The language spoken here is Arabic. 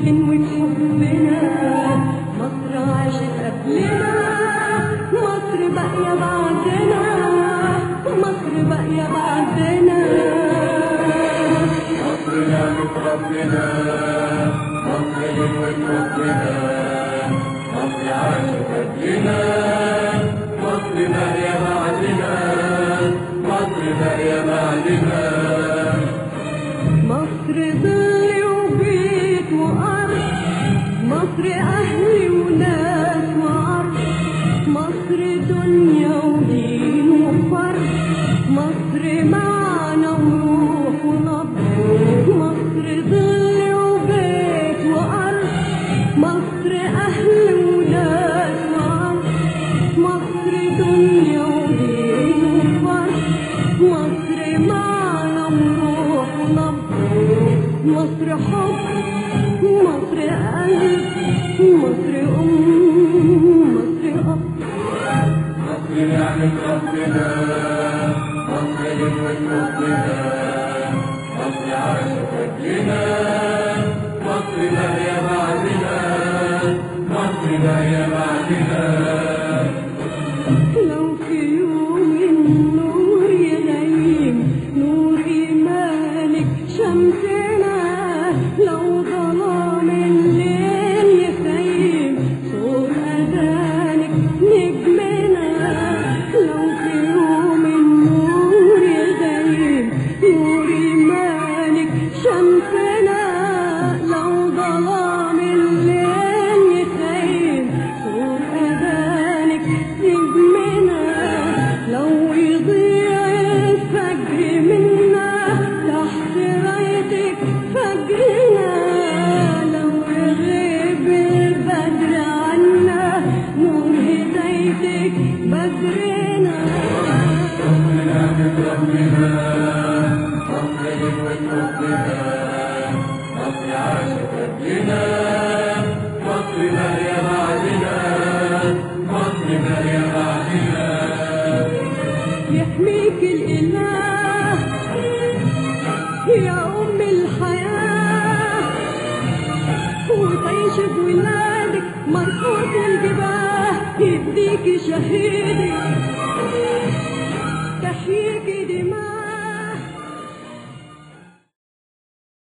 حبنا مصر عاشت قبلنا، مصر باقية بعدنا، مصر باقية بعدنا. مصر نعمة ربنا، مصر جنوة حبنا، مصر عاشت قبلنا، مصر باقية بعدنا، مصر باقية بعدنا. مصر ظل وبيت وأرض، مصر أهل وناس وعرض، مصر دنيا ودين وفرد، مصر معنى وروح ونبض. مصر ظل وبيت وأرض، مصر أهل وناس وعرض، مصر دنيا ودين وفرد، مصر معنى وروح ونبض. مصر حب، مصر قلب، مصر مصر أب. مصر نعمة ربنا، مصر جنوة حبنا، مصر عاشت قبلنا، مصر باقية بعدنا، مصر باقية بعدنا. لو في يوم النور يغيم نور إيمانك شمسنا، لو ظلام الليل يخيم صوت أذانك نجمنا. لو في يوم النور يغيم نور إيمانك شمسنا، لو ظلام الليل يخيم صوت أذانك نجمنا. لو يضيع الفجر منا تحت رايتك فجرنا، لو يغيب البدر عنا نور هدايتك بدرنا. مصر نعمة ربنا، مصر جنوة حبنا، مصر عاشت قبلنا، مصر باقية بعدنا، مصر باقية بعدنا. يحميك الإله يا أم الحياة، وتعيش بولادك مرفوض الجباه، يديك شهيدك تحييك دماء.